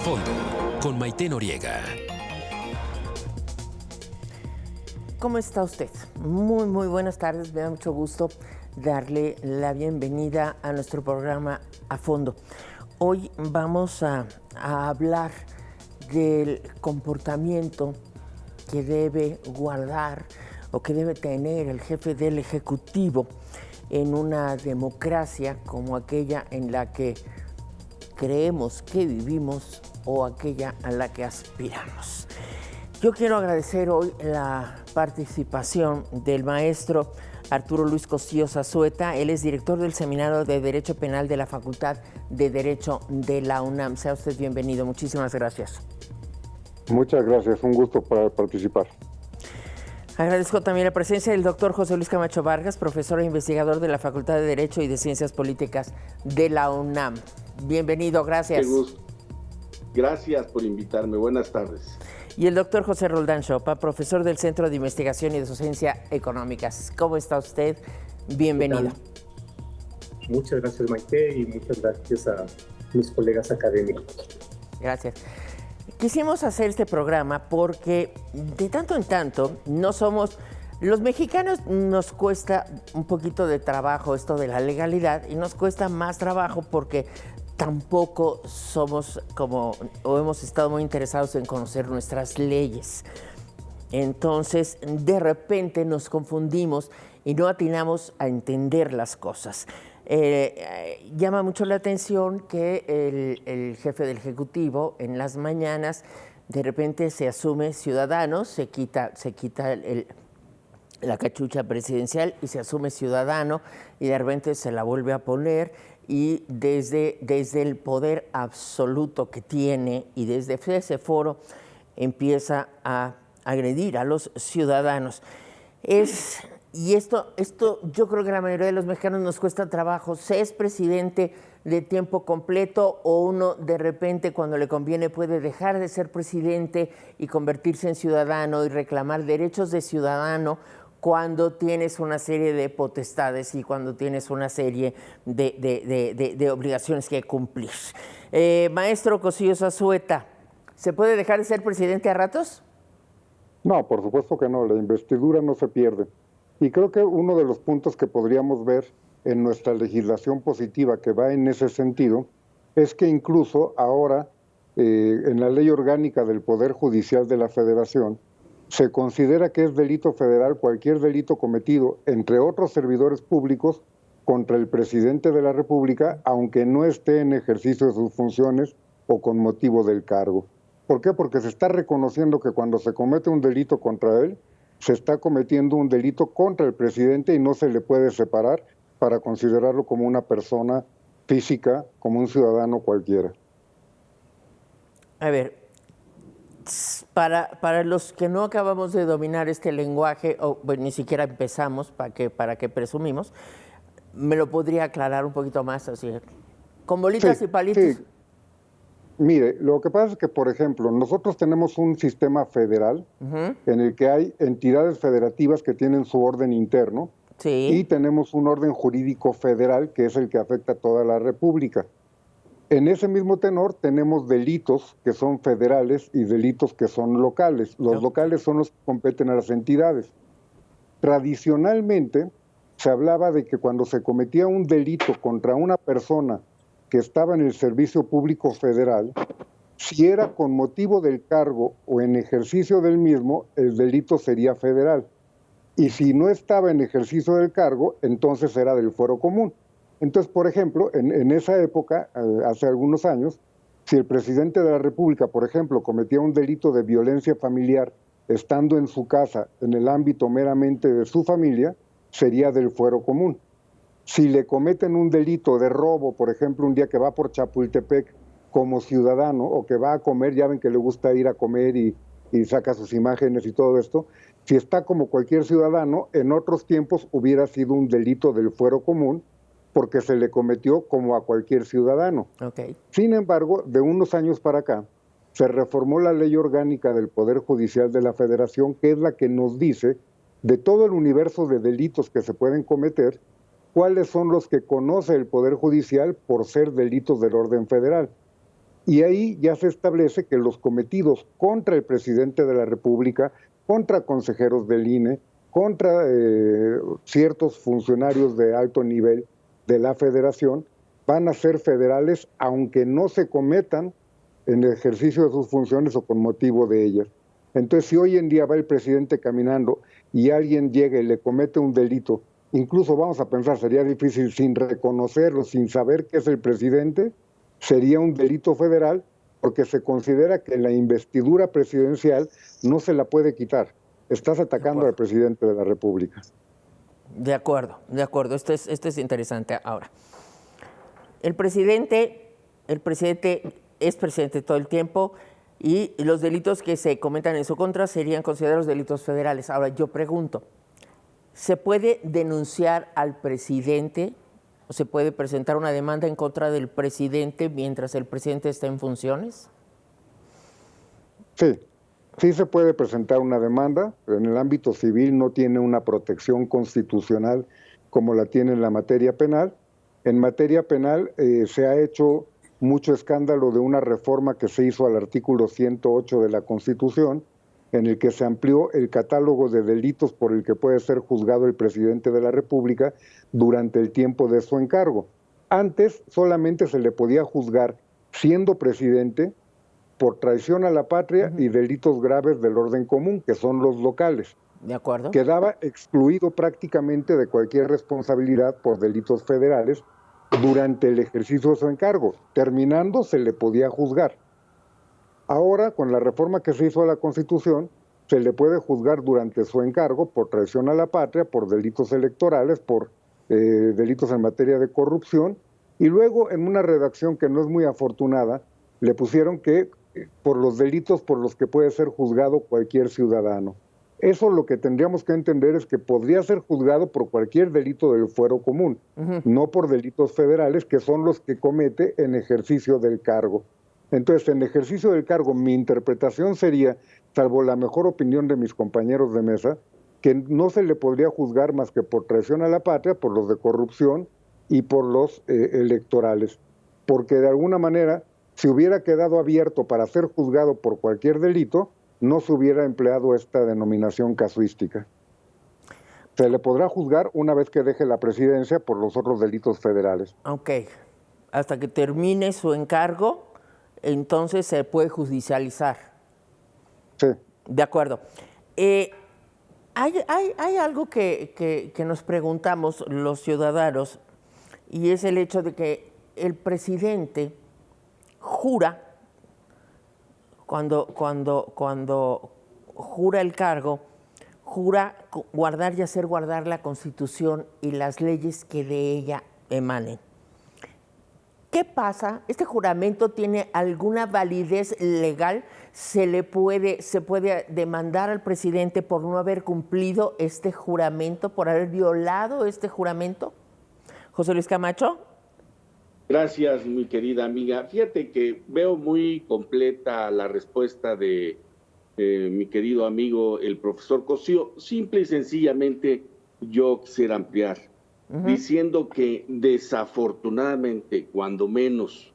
fondo, con Maite Noriega. ¿Cómo está usted? Muy buenas tardes. Me da mucho gusto darle la bienvenida a nuestro programa A Fondo. Hoy vamos a hablar del comportamiento que debe guardar o que debe tener el jefe del Ejecutivo en una democracia como aquella en la que creemos que vivimos o aquella a la que aspiramos. Yo quiero agradecer hoy la participación del maestro Arturo Luis Cosío Zazueta. Él es director del Seminario de Derecho Penal de la Facultad de Derecho de la UNAM. Sea usted bienvenido. Muchísimas gracias. Muchas gracias. Un gusto para participar. Agradezco también la presencia del doctor José Luis Camacho Vargas, profesor e investigador de la Facultad de Derecho y de Ciencias Políticas de la UNAM. Bienvenido, gracias. Qué gusto. Gracias por invitarme. Buenas tardes. Y el doctor José Roldán Chopa, profesor del Centro de Investigación y de Docencia Económicas. ¿Cómo está usted? Bienvenido. Muchas gracias, Maite, y muchas gracias a mis colegas académicos. Gracias. Quisimos hacer este programa porque de tanto en tanto no somos... Los mexicanos nos cuesta un poquito de trabajo esto de la legalidad y nos cuesta más trabajo porque tampoco somos como, o hemos estado muy interesados en conocer nuestras leyes. Entonces, de repente nos confundimos y no atinamos a entender las cosas. Llama mucho la atención que el jefe del Ejecutivo en las mañanas de repente se asume ciudadano, se quita la cachucha presidencial y se asume ciudadano y de repente se la vuelve a poner y desde el poder absoluto que tiene y desde ese foro empieza a agredir a los ciudadanos. Y esto yo creo que a la mayoría de los mexicanos nos cuesta trabajo. ¿Se es presidente de tiempo completo o uno de repente cuando le conviene puede dejar de ser presidente y convertirse en ciudadano y reclamar derechos de ciudadano cuando tienes una serie de potestades y cuando tienes una serie de obligaciones que cumplir? Maestro Cosío Zazueta, ¿se puede dejar de ser presidente a ratos? No, por supuesto que no. La investidura no se pierde. Y creo que uno de los puntos que podríamos ver en nuestra legislación positiva que va en ese sentido es que incluso ahora en la Ley Orgánica del Poder Judicial de la Federación se considera que es delito federal cualquier delito cometido, entre otros servidores públicos, contra el presidente de la República, aunque no esté en ejercicio de sus funciones o con motivo del cargo. ¿Por qué? Porque se está reconociendo que cuando se comete un delito contra él, se está cometiendo un delito contra el presidente y no se le puede separar para considerarlo como una persona física, como un ciudadano cualquiera. A ver, para los que no acabamos de dominar este lenguaje, o bueno, ni siquiera empezamos, para que presumimos, ¿me lo podría aclarar un poquito más así? Con bolitas y palitos. Sí. Mire, lo que pasa es que, por ejemplo, nosotros tenemos un sistema federal en el que hay entidades federativas que tienen su orden interno y tenemos un orden jurídico federal que es el que afecta a toda la República. En ese mismo tenor tenemos delitos que son federales y delitos que son locales. Los locales son los que competen a las entidades. Tradicionalmente se hablaba de que cuando se cometía un delito contra una persona que estaba en el servicio público federal, si era con motivo del cargo o en ejercicio del mismo, el delito sería federal. Y si no estaba en ejercicio del cargo, entonces era del fuero común. Entonces, por ejemplo, en esa época, hace algunos años, si el presidente de la República, por ejemplo, cometía un delito de violencia familiar estando en su casa, en el ámbito meramente de su familia, sería del fuero común. Si le cometen un delito de robo, por ejemplo, un día que va por Chapultepec como ciudadano o que va a comer, ya ven que le gusta ir a comer y saca sus imágenes y todo esto, si está como cualquier ciudadano, en otros tiempos hubiera sido un delito del fuero común porque se le cometió como a cualquier ciudadano. Sin embargo, de unos años para acá, se reformó la Ley Orgánica del Poder Judicial de la Federación, que es la que nos dice de todo el universo de delitos que se pueden cometer, cuáles son los que conoce el Poder Judicial por ser delitos del orden federal. Y ahí ya se establece que los cometidos contra el presidente de la República, contra consejeros del INE, contra ciertos funcionarios de alto nivel de la Federación, van a ser federales aunque no se cometan en el ejercicio de sus funciones o con motivo de ellas. Entonces, si hoy en día va el presidente caminando y alguien llega y le comete un delito, incluso vamos a pensar, sería difícil sin reconocerlo, sin saber que es el presidente, sería un delito federal porque se considera que la investidura presidencial no se la puede quitar. Estás atacando al presidente de la República. De acuerdo, de acuerdo. Esto es interesante. Ahora, el presidente es presidente todo el tiempo y los delitos que se cometan en su contra serían considerados delitos federales. Ahora, yo pregunto, ¿se puede denunciar al presidente o se puede presentar una demanda en contra del presidente mientras el presidente está en funciones? Sí, sí se puede presentar una demanda. En el ámbito civil no tiene una protección constitucional como la tiene en la materia penal. En materia penal se ha hecho mucho escándalo de una reforma que se hizo al artículo 108 de la Constitución, en el que se amplió el catálogo de delitos por el que puede ser juzgado el presidente de la República durante el tiempo de su encargo. Antes solamente se le podía juzgar, siendo presidente, por traición a la patria y delitos graves del orden común, que son los locales. ¿De acuerdo? Quedaba excluido prácticamente de cualquier responsabilidad por delitos federales durante el ejercicio de su encargo. Terminando, se le podía juzgar. Ahora, con la reforma que se hizo a la Constitución, se le puede juzgar durante su encargo por traición a la patria, por delitos electorales, por delitos en materia de corrupción, y luego en una redacción que no es muy afortunada, le pusieron que por los delitos por los que puede ser juzgado cualquier ciudadano. Eso lo que tendríamos que entender es que podría ser juzgado por cualquier delito del fuero común, no por delitos federales, que son los que comete en ejercicio del cargo. Entonces, en ejercicio del cargo, mi interpretación sería, salvo la mejor opinión de mis compañeros de mesa, que no se le podría juzgar más que por traición a la patria, por los de corrupción y por los electorales. Porque de alguna manera, si hubiera quedado abierto para ser juzgado por cualquier delito, no se hubiera empleado esta denominación casuística. Se le podrá juzgar una vez que deje la presidencia por los otros delitos federales. Ok. Hasta que termine su encargo, entonces se puede judicializar. Sí. De acuerdo. Hay algo que nos preguntamos los ciudadanos, y es el hecho de que el presidente jura, cuando jura el cargo, jura guardar y hacer guardar la Constitución y las leyes que de ella emanen. ¿Qué pasa? ¿Este juramento tiene alguna validez legal? ¿Se puede demandar al presidente por no haber cumplido este juramento, por haber violado este juramento? José Luis Camacho. Gracias, mi querida amiga. Fíjate que veo muy completa la respuesta de mi querido amigo, el profesor Cosío. Simple y sencillamente yo quisiera ampliar, diciendo que desafortunadamente, cuando menos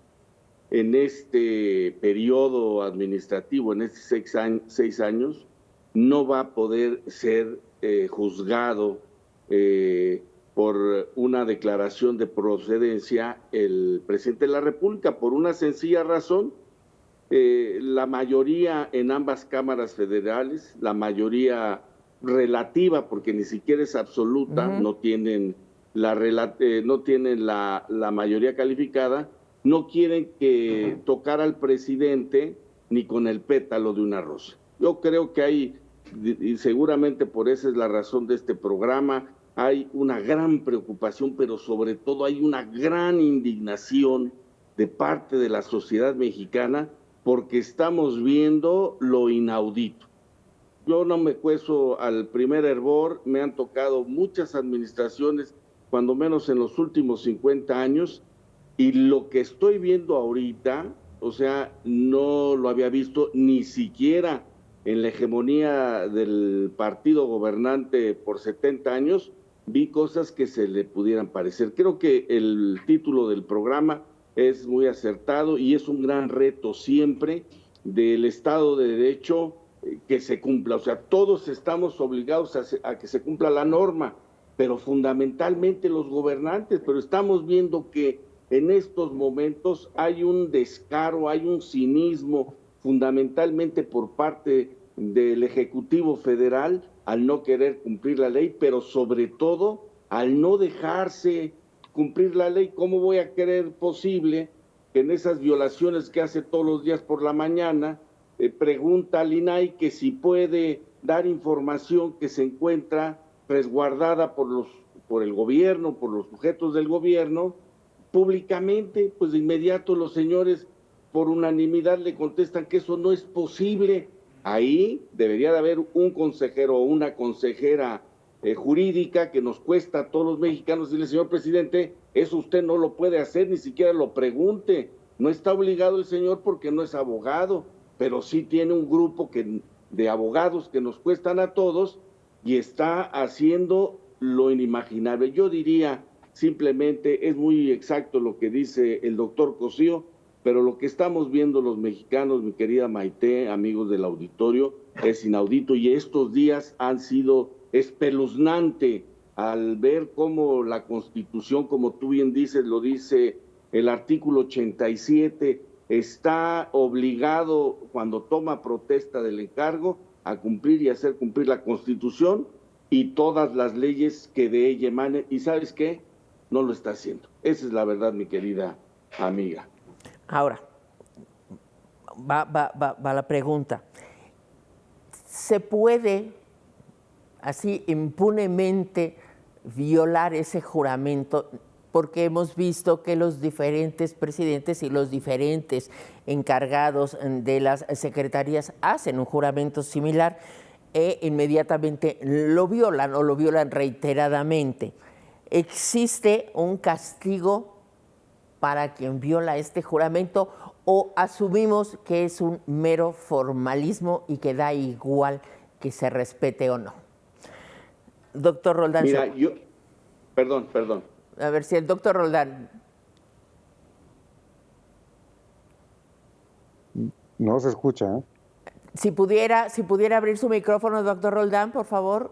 en este periodo administrativo, en estos 6 años, no va a poder ser juzgado por una declaración de procedencia el presidente de la República, por una sencilla razón. La mayoría en ambas cámaras federales, la mayoría relativa, porque ni siquiera es absoluta, no tienen la mayoría calificada, no quieren que tocar al presidente ni con el pétalo de una rosa. Yo creo que hay, y seguramente por esa es la razón de este programa, hay una gran preocupación, pero sobre todo hay una gran indignación de parte de la sociedad mexicana, porque estamos viendo lo inaudito. Yo no me cuezo al primer hervor, me han tocado muchas administraciones, cuando menos en los últimos 50 años, y lo que estoy viendo ahorita, o sea, no lo había visto ni siquiera en la hegemonía del partido gobernante por 70 años, vi cosas que se le pudieran parecer. Creo que el título del programa es muy acertado y es un gran reto siempre del Estado de Derecho que se cumpla. O sea, todos estamos obligados a que se cumpla la norma, pero fundamentalmente los gobernantes. Pero estamos viendo que en estos momentos hay un descaro, hay un cinismo, fundamentalmente por parte del Ejecutivo Federal, al no querer cumplir la ley, pero sobre todo al no dejarse cumplir la ley. ¿Cómo voy a creer posible que en esas violaciones que hace todos los días por la mañana, pregunta al INAI que si puede dar información que se encuentra resguardada por el gobierno, por los sujetos del gobierno, públicamente? Pues de inmediato los señores por unanimidad le contestan que eso no es posible. Ahí debería de haber un consejero o una consejera jurídica que nos cuesta a todos los mexicanos decirle: señor presidente, eso usted no lo puede hacer, ni siquiera lo pregunte. No está obligado el señor porque no es abogado, pero sí tiene un grupo de abogados que nos cuestan a todos y está haciendo lo inimaginable. Yo diría simplemente, es muy exacto lo que dice el doctor Cosío, pero lo que estamos viendo los mexicanos, mi querida Maite, amigos del auditorio, es inaudito, y estos días han sido espeluznante al ver cómo la Constitución, como tú bien dices, lo dice el artículo 87, está obligado, cuando toma protesta del encargo, a cumplir y hacer cumplir la Constitución y todas las leyes que de ella emanen. ¿Y sabes qué? No lo está haciendo. Esa es la verdad, mi querida amiga. Ahora, va la pregunta. ¿Se puede así impunemente violar ese juramento? Porque hemos visto que los diferentes presidentes y los diferentes encargados de las secretarías hacen un juramento similar e inmediatamente lo violan o lo violan reiteradamente. ¿Existe un castigo para quien viola este juramento o asumimos que es un mero formalismo y que da igual que se respete o no? Doctor Roldán. Mira, Perdón. A ver si el doctor Roldán. No se escucha, ¿eh? Si pudiera abrir su micrófono, doctor Roldán, por favor.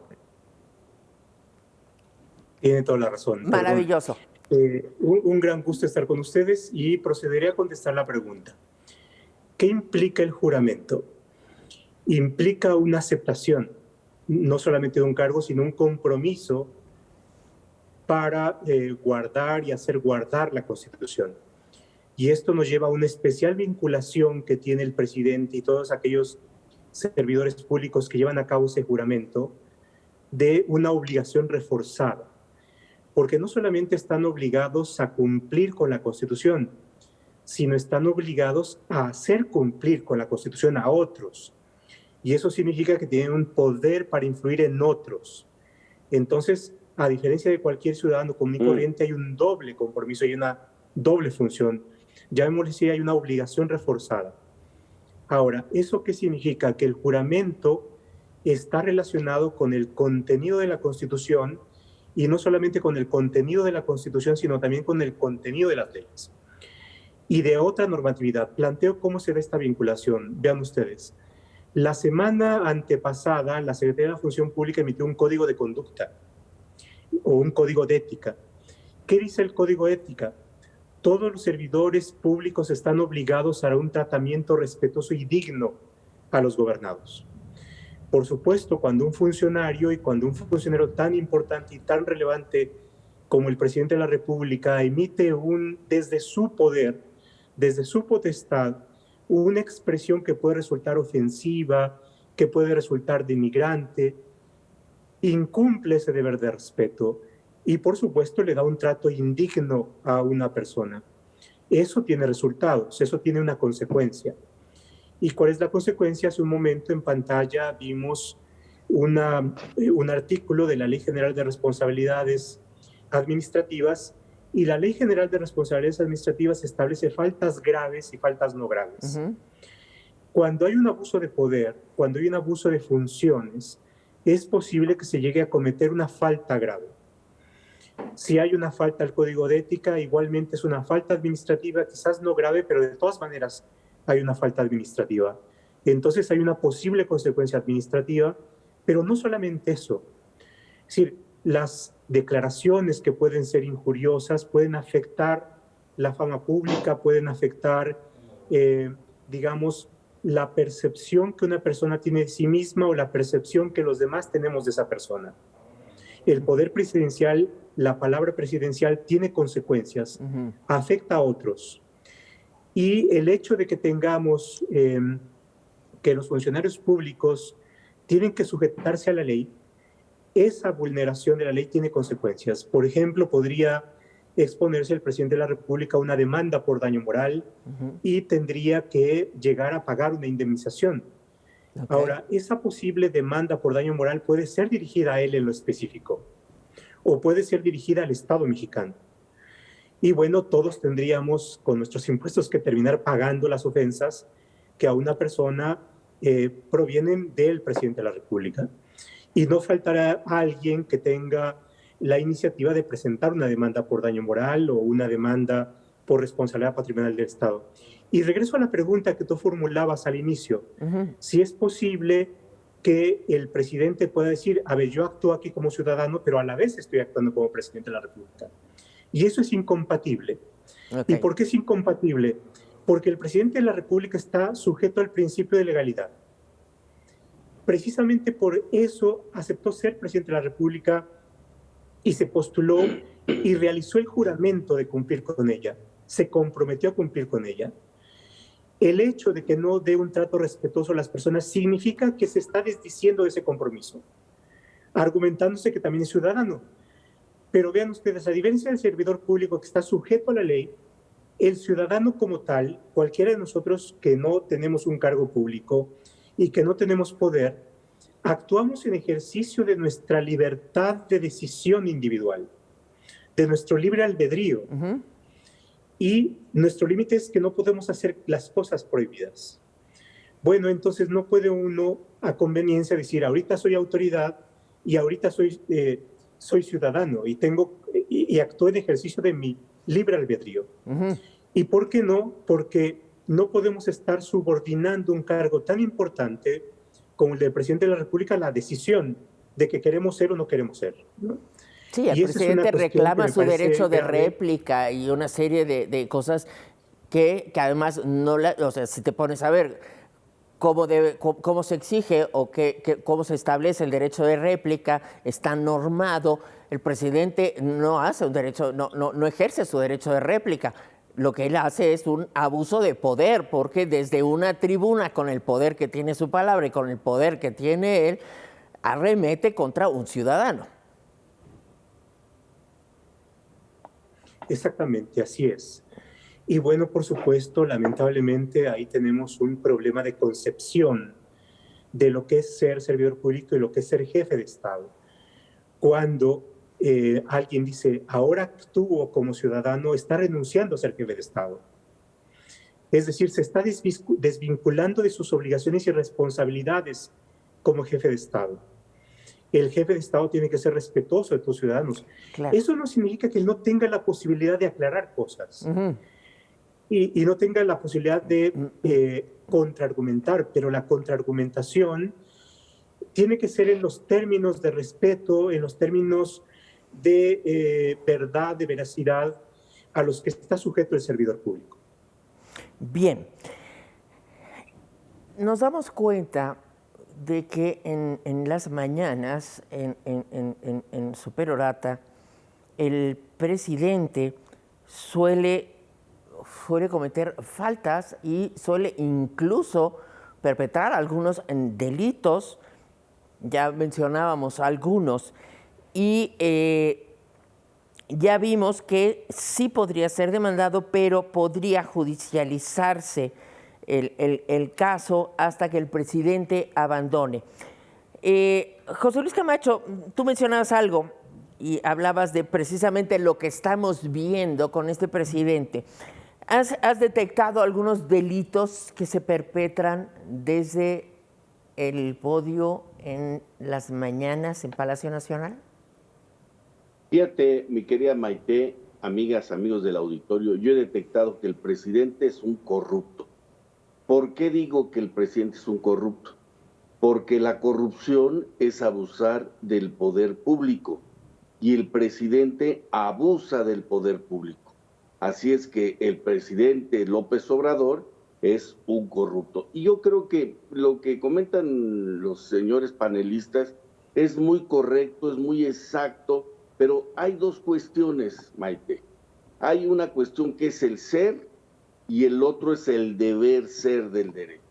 Tiene toda la razón. Maravilloso. Un gran gusto estar con ustedes y procederé a contestar la pregunta. ¿Qué implica el juramento? Implica una aceptación, no solamente de un cargo, sino un compromiso para guardar y hacer guardar la Constitución. Y esto nos lleva a una especial vinculación que tiene el presidente y todos aquellos servidores públicos que llevan a cabo ese juramento de una obligación reforzada. Porque no solamente están obligados a cumplir con la Constitución, sino están obligados a hacer cumplir con la Constitución a otros. Y eso significa que tienen un poder para influir en otros. Entonces, a diferencia de cualquier ciudadano común y corriente, hay un doble compromiso, hay una doble función. Llamémosle si hay una obligación reforzada. Ahora, ¿eso qué significa? Que el juramento está relacionado con el contenido de la Constitución, y no solamente con el contenido de la Constitución, sino también con el contenido de las leyes. Y de otra normatividad. Planteo cómo se da esta vinculación. Vean ustedes. La semana antepasada, la Secretaría de la Función Pública emitió un código de conducta o un código de ética. ¿Qué dice el código de ética? Todos los servidores públicos están obligados a un tratamiento respetuoso y digno a los gobernados. Por supuesto, cuando un funcionario funcionario tan importante y tan relevante como el presidente de la República emite desde su poder, desde su potestad, una expresión que puede resultar ofensiva, que puede resultar denigrante, incumple ese deber de respeto y, por supuesto, le da un trato indigno a una persona. Eso tiene resultados, eso tiene una consecuencia. ¿Y cuál es la consecuencia? Hace un momento en pantalla vimos un artículo de la Ley General de Responsabilidades Administrativas, y la Ley General de Responsabilidades Administrativas establece faltas graves y faltas no graves. Uh-huh. Cuando hay un abuso de poder, cuando hay un abuso de funciones, es posible que se llegue a cometer una falta grave. Si hay una falta al código de ética, igualmente es una falta administrativa, quizás no grave, pero de todas maneras hay una falta administrativa. Entonces hay una posible consecuencia administrativa, pero no solamente eso. Es decir, las declaraciones que pueden ser injuriosas pueden afectar la fama pública, pueden afectar, digamos, la percepción que una persona tiene de sí misma o la percepción que los demás tenemos de esa persona. El poder presidencial, la palabra presidencial tiene consecuencias, afecta a otros. Y el hecho de que tengamos que los funcionarios públicos tienen que sujetarse a la ley, esa vulneración de la ley tiene consecuencias. Por ejemplo, podría exponerse el presidente de la República a una demanda por daño moral y tendría que llegar a pagar una indemnización. Okay. Ahora, esa posible demanda por daño moral puede ser dirigida a él en lo específico o puede ser dirigida al Estado mexicano. Y bueno, todos tendríamos con nuestros impuestos que terminar pagando las ofensas que a una persona provienen del presidente de la República. Y no faltará alguien que tenga la iniciativa de presentar una demanda por daño moral o una demanda por responsabilidad patrimonial del Estado. Y regreso a la pregunta que tú formulabas al inicio. Si es posible que el presidente pueda decir, a ver, yo actúo aquí como ciudadano, pero a la vez estoy actuando como presidente de la República. Y eso es incompatible. Okay. ¿Y por qué es incompatible? Porque el presidente de la República está sujeto al principio de legalidad. Precisamente por eso aceptó ser presidente de la República y se postuló y realizó el juramento de cumplir con ella. Se comprometió a cumplir con ella. El hecho de que no dé un trato respetuoso a las personas significa que se está desdiciendo de ese compromiso, argumentándose que también es ciudadano. Pero vean ustedes, a diferencia del servidor público que está sujeto a la ley, el ciudadano como tal, cualquiera de nosotros que no tenemos un cargo público y que no tenemos poder, actuamos en ejercicio de nuestra libertad de decisión individual, de nuestro libre albedrío. Y nuestro límite es que no podemos hacer las cosas prohibidas. Bueno, entonces no puede uno a conveniencia decir, ahorita soy autoridad y ahorita soy ciudadano y actúo en ejercicio de mi libre albedrío. ¿Y por qué no? Porque no podemos estar subordinando un cargo tan importante como el del presidente de la República a la decisión de que queremos ser o no queremos ser, ¿no? Sí, el presidente reclama su derecho de réplica y una serie de cosas que además no o sea, si te pones a ver cómo se exige o cómo se establece el derecho de réplica, está normado. El presidente no hace un derecho, no ejerce su derecho de réplica. Lo que él hace es un abuso de poder, porque desde una tribuna, con el poder que tiene su palabra y con el poder que tiene él, arremete contra un ciudadano. Exactamente, así es. Y bueno, por supuesto, lamentablemente ahí tenemos un problema de concepción de lo que es ser servidor público y lo que es ser jefe de Estado. Cuando alguien dice, ahora actúo como ciudadano, está renunciando a ser jefe de Estado. Es decir, se está desvinculando de sus obligaciones y responsabilidades como jefe de Estado. El jefe de Estado tiene que ser respetuoso de tus ciudadanos. Claro. Eso no significa que no tenga la posibilidad de aclarar cosas y no tenga la posibilidad de contraargumentar, pero la contraargumentación tiene que ser en los términos de respeto, en los términos de verdad, de veracidad a los que está sujeto el servidor público. Bien. Nos damos cuenta de que en las mañanas, en Superorata, el presidente suele cometer faltas y suele incluso perpetrar algunos delitos, ya mencionábamos algunos, y ya vimos que sí podría ser demandado, pero podría judicializarse el caso hasta que el presidente abandone. José Luis Camacho, tú mencionabas algo y hablabas de precisamente lo que estamos viendo con este presidente. ¿Has detectado algunos delitos que se perpetran desde el podio en las mañanas en Palacio Nacional? Fíjate, mi querida Maite, amigas, amigos del auditorio, yo he detectado que el presidente es un corrupto. ¿Por qué digo que el presidente es un corrupto? Porque la corrupción es abusar del poder público y el presidente abusa del poder público. Así es que el presidente López Obrador es un corrupto. Y yo creo que lo que comentan los señores panelistas es muy correcto, es muy exacto, pero hay dos cuestiones, Maite. Hay una cuestión que es el ser y el otro es el deber ser del derecho.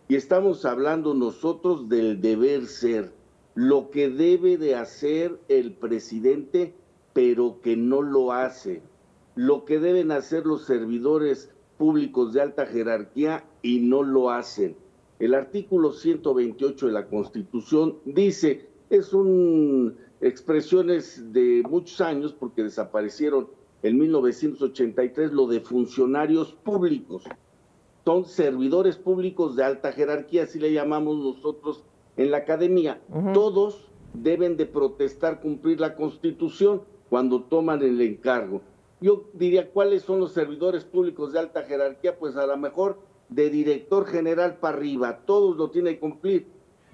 Y estamos hablando nosotros del deber ser, lo que debe de hacer el presidente, pero que no lo hace, lo que deben hacer los servidores públicos de alta jerarquía y no lo hacen. El artículo 128 de la Constitución dice, expresiones de muchos años, porque desaparecieron en 1983, lo de funcionarios públicos. Son servidores públicos de alta jerarquía, así le llamamos nosotros en la academia. Todos deben de protestar, cumplir la Constitución cuando toman el encargo. Yo diría, ¿cuáles son los servidores públicos de alta jerarquía? Pues a lo mejor de director general para arriba, todos lo tienen que cumplir,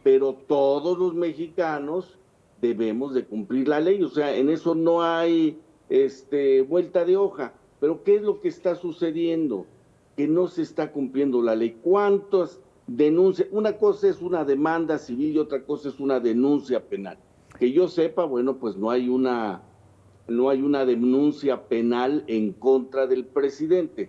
pero todos los mexicanos debemos de cumplir la ley, o sea, en eso no hay vuelta de hoja. Pero ¿qué es lo que está sucediendo? Que no se está cumpliendo la ley. ¿Cuántas denuncias? Una cosa es una demanda civil y otra cosa es una denuncia penal. Que yo sepa, bueno, pues no hay una denuncia penal en contra del presidente.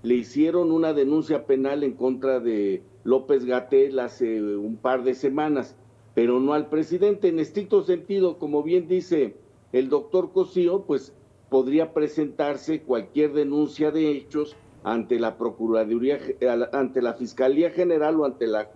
Le hicieron una denuncia penal en contra de López-Gatell hace un par de semanas, pero no al presidente. En estricto sentido, como bien dice el doctor Cosío, pues podría presentarse cualquier denuncia de hechos ante la Procuraduría, ante la Fiscalía General o ante la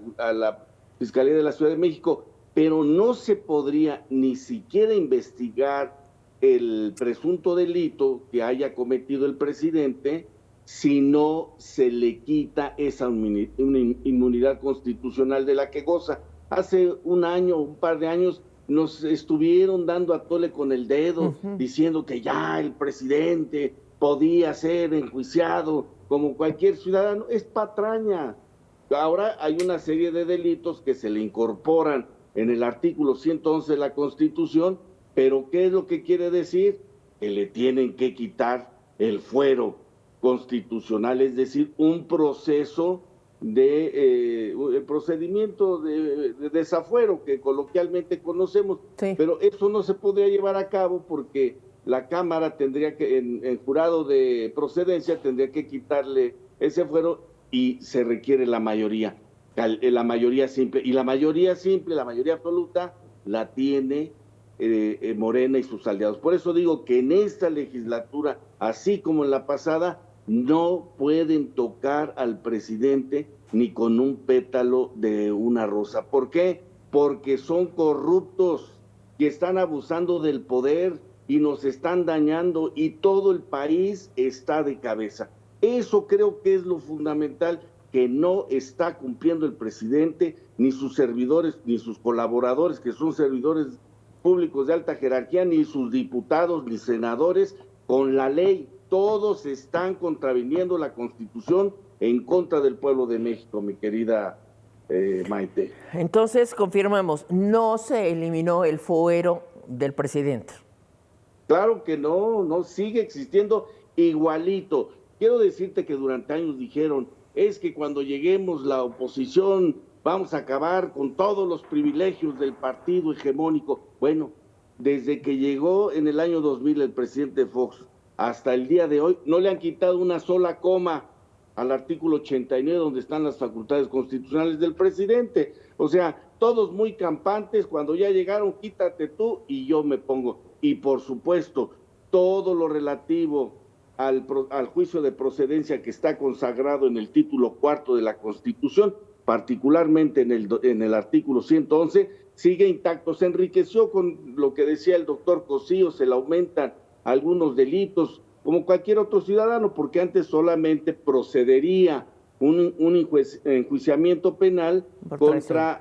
Fiscalía de la Ciudad de México, pero no se podría ni siquiera investigar el presunto delito que haya cometido el presidente si no se le quita esa inmunidad constitucional de la que goza. Hace un año, un par de años, nos estuvieron dando a tole con el dedo, diciendo que ya el presidente podía ser enjuiciado como cualquier ciudadano. Es patraña. Ahora hay una serie de delitos que se le incorporan en el artículo 111 de la Constitución, pero ¿qué es lo que quiere decir? Que le tienen que quitar el fuero constitucional, es decir, un proceso el procedimiento de desafuero que coloquialmente conocemos, sí. Pero eso no se podría llevar a cabo porque la Cámara tendría que, en jurado de procedencia, tendría que quitarle ese fuero y se requiere la mayoría simple, y la mayoría simple, la mayoría absoluta, la tiene Morena y sus aliados. Por eso digo que en esta legislatura, así como en la pasada, no pueden tocar al presidente ni con un pétalo de una rosa. ¿Por qué? Porque son corruptos que están abusando del poder y nos están dañando y todo el país está de cabeza. Eso creo que es lo fundamental que no está cumpliendo el presidente, ni sus servidores, ni sus colaboradores, que son servidores públicos de alta jerarquía, ni sus diputados, ni senadores, con la ley. Todos están contraviniendo la Constitución en contra del pueblo de México, mi querida Maite. Entonces, confirmamos, no se eliminó el fuero del presidente. Claro que no sigue existiendo igualito. Quiero decirte que durante años dijeron, es que cuando lleguemos la oposición vamos a acabar con todos los privilegios del partido hegemónico. Bueno, desde que llegó en el año 2000 el presidente Fox hasta el día de hoy, no le han quitado una sola coma al artículo 89, donde están las facultades constitucionales del presidente. O sea, todos muy campantes, cuando ya llegaron, quítate tú y yo me pongo. Y por supuesto, todo lo relativo al juicio de procedencia que está consagrado en el título 4 de la Constitución, particularmente en el artículo 111, sigue intacto. Se enriqueció con lo que decía el doctor Cosío, se le aumentan algunos delitos, como cualquier otro ciudadano, porque antes solamente procedería un enjuiciamiento penal contra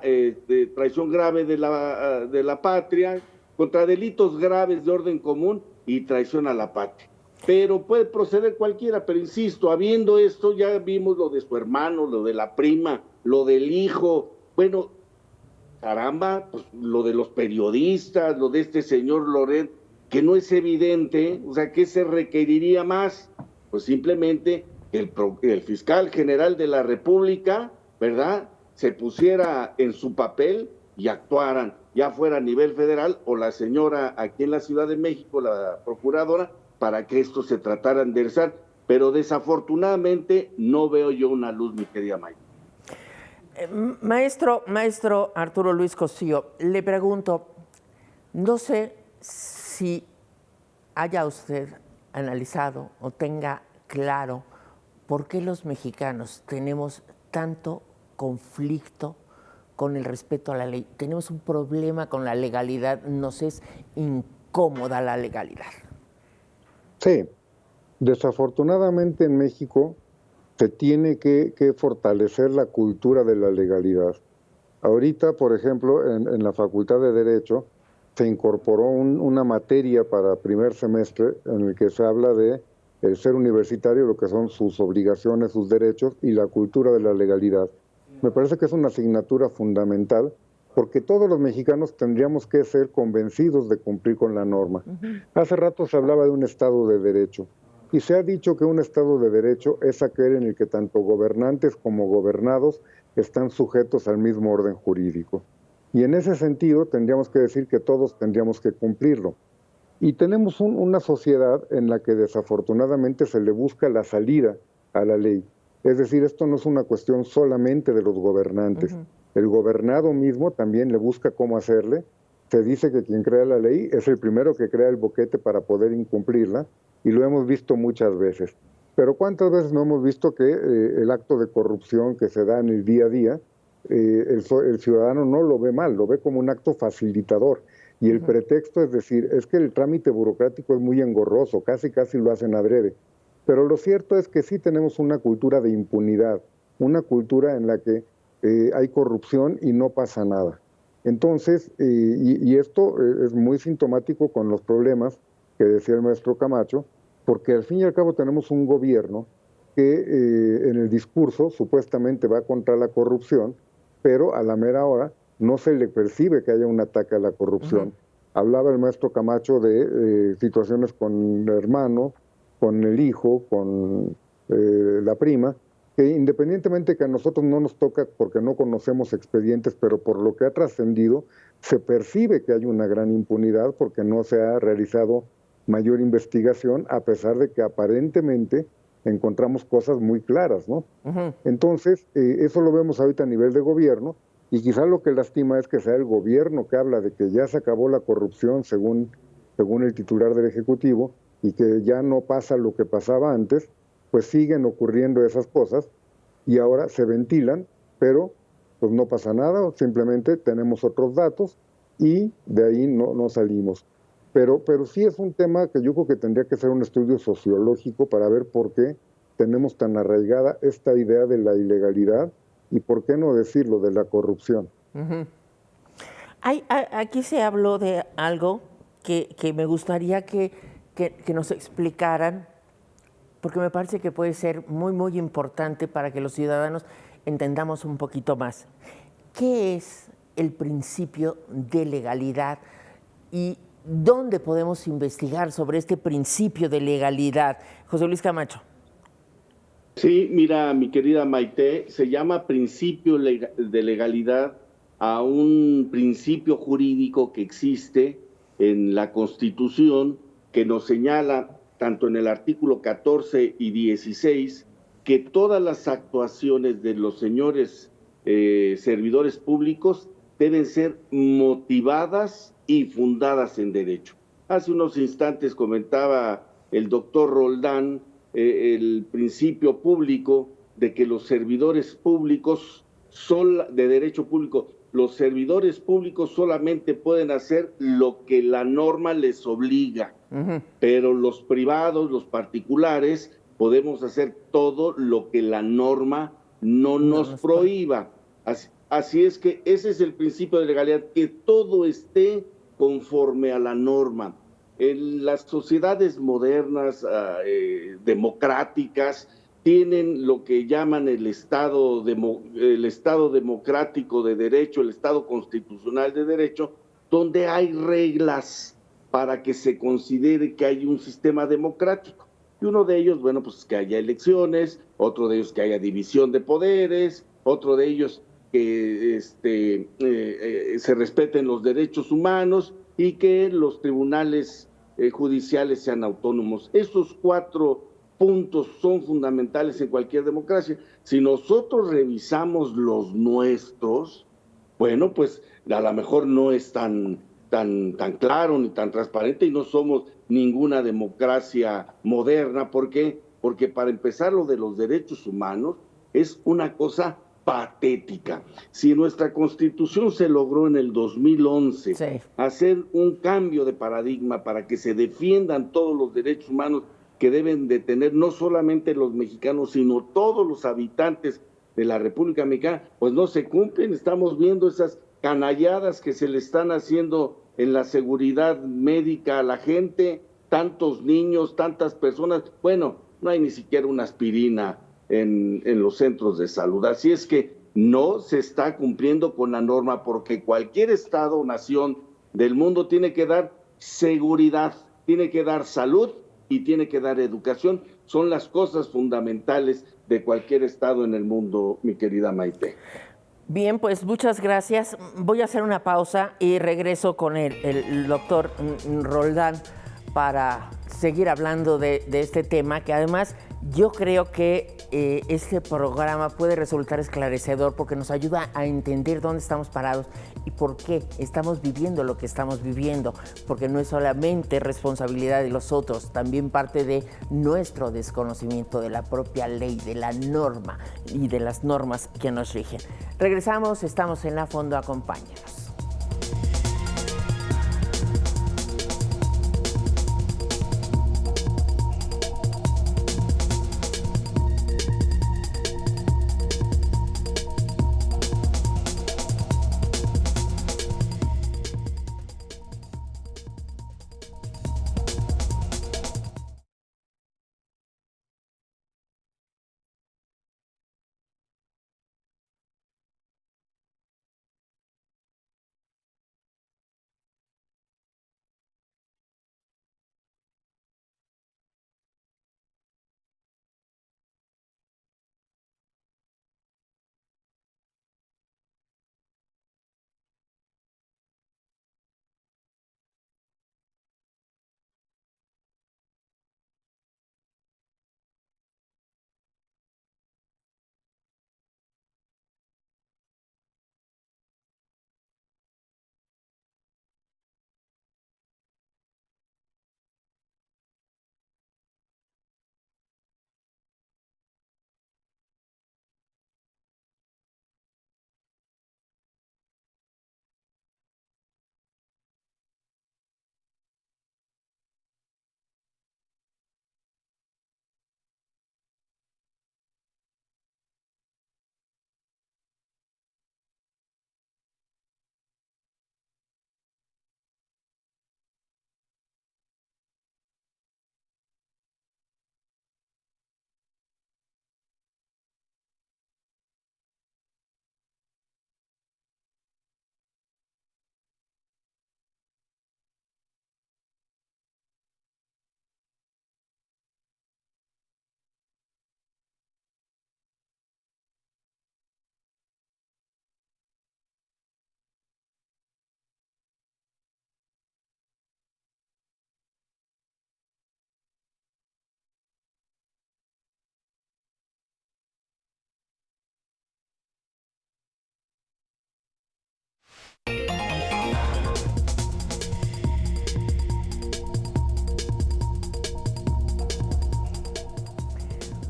traición grave de la patria, contra delitos graves de orden común y traición a la patria. Pero puede proceder cualquiera, pero insisto, habiendo esto, ya vimos lo de su hermano, lo de la prima, lo del hijo, bueno, caramba, pues lo de los periodistas, lo de este señor Loret, que no es evidente, o sea, ¿qué se requeriría más? Pues simplemente el fiscal general de la República, ¿verdad?, se pusiera en su papel y actuaran, ya fuera a nivel federal o la señora aquí en la Ciudad de México, la procuradora, para que esto se tratara de enderezar, pero desafortunadamente no veo yo una luz, mi querida Maya. Maestro Arturo Luis Cosío, le pregunto, no sé si haya usted analizado o tenga claro por qué los mexicanos tenemos tanto conflicto con el respeto a la ley. Tenemos un problema con la legalidad, nos es incómoda la legalidad. Sí, desafortunadamente en México se tiene que fortalecer la cultura de la legalidad. Ahorita, por ejemplo, en la Facultad de Derecho se incorporó una materia para primer semestre en el que se habla de el ser universitario, lo que son sus obligaciones, sus derechos y la cultura de la legalidad. Me parece que es una asignatura fundamental porque todos los mexicanos tendríamos que ser convencidos de cumplir con la norma. Hace rato se hablaba de un Estado de Derecho y se ha dicho que un Estado de Derecho es aquel en el que tanto gobernantes como gobernados están sujetos al mismo orden jurídico. Y en ese sentido tendríamos que decir que todos tendríamos que cumplirlo. Y tenemos una sociedad en la que desafortunadamente se le busca la salida a la ley. Es decir, esto no es una cuestión solamente de los gobernantes. El gobernado mismo también le busca cómo hacerle. Se dice que quien crea la ley es el primero que crea el boquete para poder incumplirla, y lo hemos visto muchas veces. Pero ¿cuántas veces no hemos visto que el acto de corrupción que se da en el día a día, el ciudadano no lo ve mal, lo ve como un acto facilitador? Y el pretexto es decir, es que el trámite burocrático es muy engorroso, casi lo hacen adrede. Pero lo cierto es que sí tenemos una cultura de impunidad, una cultura en la que hay corrupción y no pasa nada. Entonces, y esto es muy sintomático con los problemas que decía el maestro Camacho, porque al fin y al cabo tenemos un gobierno que en el discurso supuestamente va contra la corrupción, pero a la mera hora no se le percibe que haya un ataque a la corrupción. Hablaba el maestro Camacho de situaciones con el hermano, con el hijo, con la prima, que independientemente que a nosotros no nos toca porque no conocemos expedientes, pero por lo que ha trascendido, se percibe que hay una gran impunidad porque no se ha realizado mayor investigación, a pesar de que aparentemente encontramos cosas muy claras, ¿no? Entonces, eso lo vemos ahorita a nivel de gobierno, y quizá lo que lastima es que sea el gobierno que habla de que ya se acabó la corrupción según el titular del Ejecutivo, y que ya no pasa lo que pasaba antes, pues siguen ocurriendo esas cosas, y ahora se ventilan, pero pues no pasa nada, simplemente tenemos otros datos, y de ahí no salimos. Pero sí es un tema que yo creo que tendría que ser un estudio sociológico para ver por qué tenemos tan arraigada esta idea de la ilegalidad y por qué no decirlo, de la corrupción. Aquí se habló de algo que me gustaría que nos explicaran, porque me parece que puede ser muy, muy importante para que los ciudadanos entendamos un poquito más. ¿Qué es el principio de legalidad y dónde podemos investigar sobre este principio de legalidad? José Luis Camacho. Sí, mira, mi querida Maite, se llama principio de legalidad a un principio jurídico que existe en la Constitución, que nos señala, tanto en el artículo 14 y 16, que todas las actuaciones de los señores servidores públicos deben ser motivadas y fundadas en derecho. Hace unos instantes comentaba el doctor Roldán el principio público de que los servidores públicos son de derecho público. Los servidores públicos solamente pueden hacer lo que la norma les obliga, pero los privados, los particulares, podemos hacer todo lo que la norma no nos prohíba. Así es que ese es el principio de legalidad, que todo esté conforme a la norma. En las sociedades modernas, democráticas, tienen lo que llaman el Estado democrático de derecho, el Estado constitucional de derecho, donde hay reglas para que se considere que hay un sistema democrático. Y uno de ellos, bueno, pues que haya elecciones, otro de ellos que haya división de poderes, otro de ellos que se respeten los derechos humanos y que los tribunales judiciales sean autónomos. Esos 4 puntos son fundamentales en cualquier democracia. Si nosotros revisamos los nuestros, bueno, pues a lo mejor no es tan claro ni tan transparente y no somos ninguna democracia moderna. ¿Por qué? Porque para empezar, lo de los derechos humanos es una cosa patética. Si nuestra Constitución se logró en el 2011 hacer un cambio de paradigma para que se defiendan todos los derechos humanos que deben de tener no solamente los mexicanos, sino todos los habitantes de la República Mexicana, pues no se cumplen. Estamos viendo esas canalladas que se le están haciendo en la seguridad médica a la gente, tantos niños, tantas personas. Bueno, no hay ni siquiera una aspirina en los centros de salud. Así es que no se está cumpliendo con la norma, porque cualquier estado o nación del mundo tiene que dar seguridad, tiene que dar salud y tiene que dar educación. Son las cosas fundamentales de cualquier estado en el mundo, mi querida Maite. Bien, pues muchas gracias. Voy a hacer una pausa y regreso con el doctor Roldán para seguir hablando de este tema, que además yo creo que este programa puede resultar esclarecedor porque nos ayuda a entender dónde estamos parados y por qué estamos viviendo lo que estamos viviendo, porque no es solamente responsabilidad de los otros, también parte de nuestro desconocimiento de la propia ley, de la norma y de las normas que nos rigen. Regresamos, estamos en A Fondo, acompáñenos.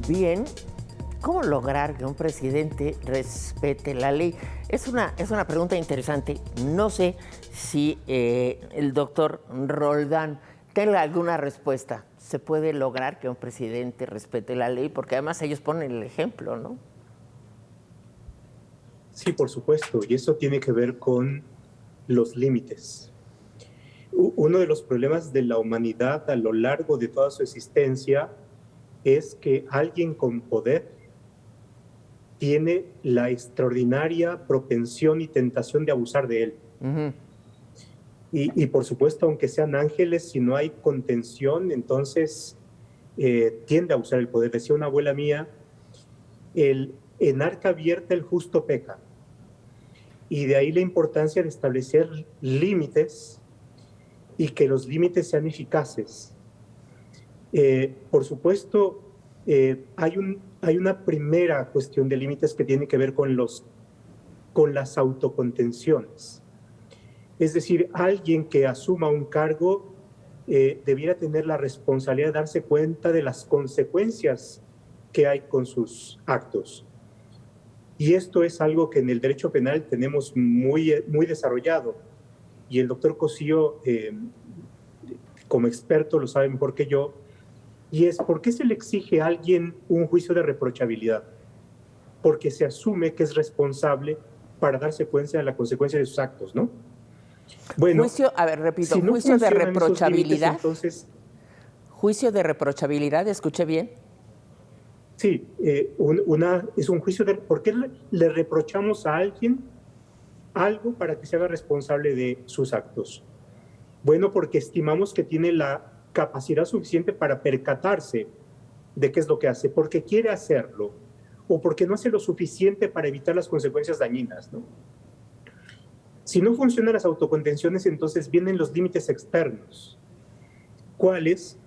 Bien, ¿cómo lograr que un presidente respete la ley? Es una pregunta interesante. No sé si el doctor Roldán tenga alguna respuesta. ¿Se puede lograr que un presidente respete la ley? Porque además ellos ponen el ejemplo, ¿no? Sí, por supuesto, y eso tiene que ver con los límites. uno de los problemas de la humanidad a lo largo de toda su existencia es que alguien con poder tiene la extraordinaria propensión y tentación de abusar de él. Ujú. Y por supuesto, aunque sean ángeles, si no hay contención, entonces tiende a abusar el poder. Decía una abuela mía, en arca abierta el justo peca. Y de ahí la importancia de establecer límites y que los límites sean eficaces. Por supuesto, hay una primera cuestión de límites que tiene que ver con las autocontenciones. Es decir, alguien que asuma un cargo debiera tener la responsabilidad de darse cuenta de las consecuencias que hay con sus actos. Y esto es algo que en el derecho penal tenemos muy desarrollado. Y el doctor Cosío, como experto, lo sabe mejor que yo. Y es, ¿por qué se le exige a alguien un juicio de reprochabilidad? Porque se asume que es responsable para darse cuenta de la consecuencia de sus actos, ¿no? Bueno, juicio, a ver, repito, si no juicio de funcionan esos reprochabilidad. límites, entonces, Juicio de reprochabilidad, ¿escuché bien? sí, es un juicio de... ¿Por qué le reprochamos a alguien algo para que se haga responsable de sus actos? Bueno, porque estimamos que tiene la capacidad suficiente para percatarse de qué es lo que hace, porque quiere hacerlo, o porque no hace lo suficiente para evitar las consecuencias dañinas, ¿no? Si no funcionan las autocontenciones, entonces vienen los límites externos. ¿Cuáles?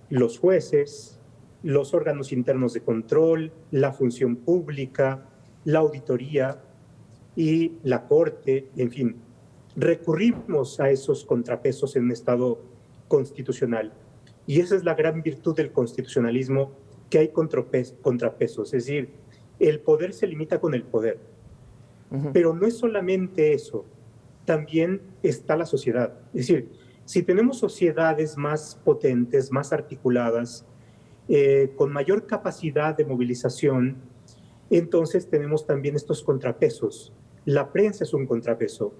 Los jueces, los órganos internos de control, la función pública, la auditoría y la corte, en fin. Recurrimos a esos contrapesos en un Estado constitucional. Y esa es la gran virtud del constitucionalismo, que hay contrapesos. Es decir, el poder se limita con el poder. Pero no es solamente eso, también está la sociedad. Es decir, si tenemos sociedades más potentes, más articuladas, con mayor capacidad de movilización, entonces tenemos también estos contrapesos. La prensa es un contrapeso.